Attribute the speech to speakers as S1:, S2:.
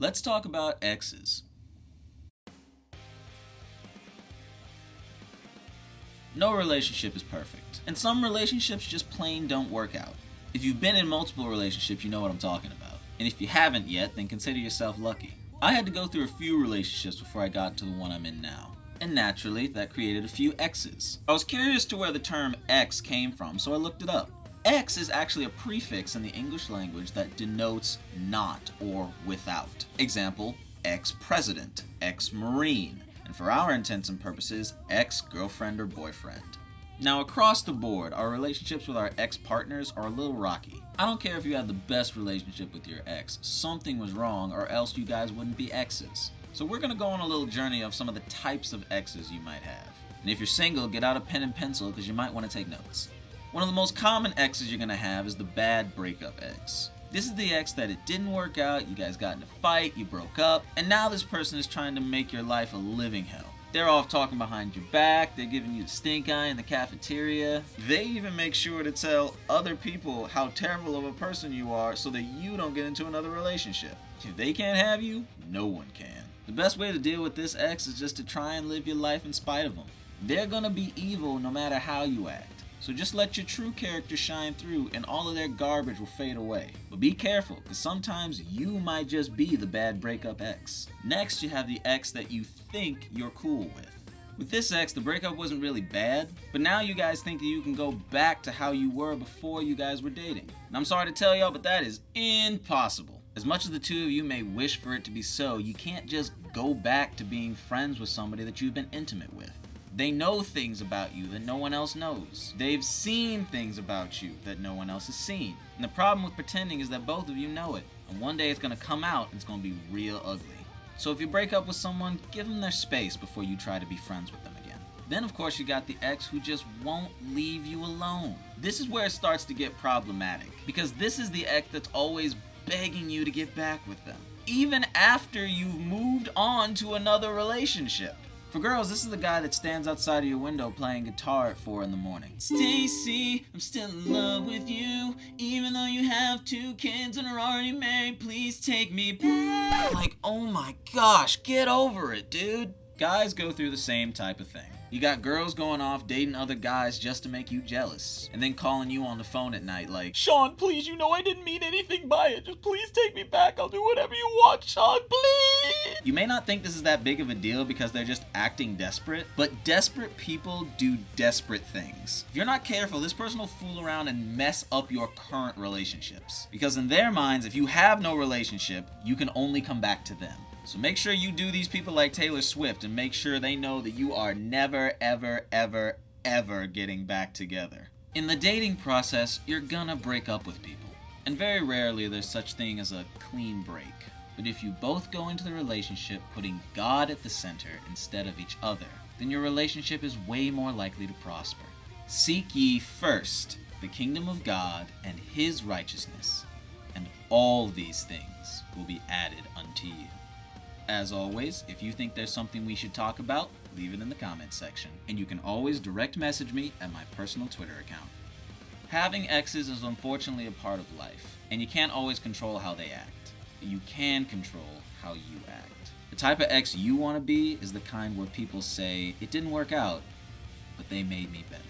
S1: Let's talk about exes. No relationship is perfect, and some relationships just plain don't work out. If you've been in multiple relationships, you know what I'm talking about. And if you haven't yet, then consider yourself lucky. I had to go through a few relationships before I got to the one I'm in now. And naturally, that created a few exes. I was curious to where the term ex came from, so I looked it up. Ex is actually a prefix in the English language that denotes not or without. Example, ex-president, ex-marine, and for our intents and purposes, ex-girlfriend or boyfriend. Now, across the board, our relationships with our ex-partners are a little rocky. I don't care if you had the best relationship with your ex, something was wrong or else you guys wouldn't be exes. So we're gonna go on a little journey of some of the types of exes you might have. And if you're single, get out a pen and pencil because you might want to take notes. One of the most common exes you're gonna have is the bad breakup ex. This is the ex that it didn't work out, you guys got in a fight, you broke up, and now this person is trying to make your life a living hell. They're off talking behind your back, they're giving you the stink eye in the cafeteria. They even make sure to tell other people how terrible of a person you are so that you don't get into another relationship. If they can't have you, no one can. The best way to deal with this ex is just to try and live your life in spite of them. They're gonna be evil no matter how you act. So just let your true character shine through and all of their garbage will fade away. But be careful, because sometimes you might just be the bad breakup ex. Next, you have the ex that you think you're cool with. With this ex, the breakup wasn't really bad, but now you guys think that you can go back to how you were before you guys were dating. And I'm sorry to tell y'all, but that is impossible. As much as the two of you may wish for it to be so, you can't just go back to being friends with somebody that you've been intimate with. They know things about you that no one else knows. They've seen things about you that no one else has seen. And the problem with pretending is that both of you know it. And one day it's gonna come out and it's gonna be real ugly. So if you break up with someone, give them their space before you try to be friends with them again. Then of course you got the ex who just won't leave you alone. This is where it starts to get problematic. Because this is the ex that's always begging you to get back with them. Even after you've moved on to another relationship. For girls, this is the guy that stands outside of your window playing guitar at 4 in the morning. Stacy, I'm still in love with you. Even though you have 2 kids and are already married, please take me back. Like, oh my gosh, get over it, dude. Guys go through the same type of thing. You got girls going off dating other guys just to make you jealous. And then calling you on the phone at night like, Sean, please, you know I didn't mean anything by it. Just please take me back. I'll do whatever you want, Sean, please. You may not think this is that big of a deal because they're just acting desperate, but desperate people do desperate things. If you're not careful, this person will fool around and mess up your current relationships. Because in their minds, if you have no relationship, you can only come back to them. So make sure you do these people like Taylor Swift and make sure they know that you are never, ever, ever, ever getting back together. In the dating process, you're gonna break up with people. And very rarely there's such thing as a clean break. But if you both go into the relationship putting God at the center instead of each other, then your relationship is way more likely to prosper. Seek ye first the kingdom of God and his righteousness, and all these things will be added unto you. As always, if you think there's something we should talk about, leave it in the comments section. And you can always direct message me at my personal Twitter account. Having exes is unfortunately a part of life, and you can't always control how they act. But you can control how you act. The type of ex you want to be is the kind where people say, it didn't work out, but they made me better.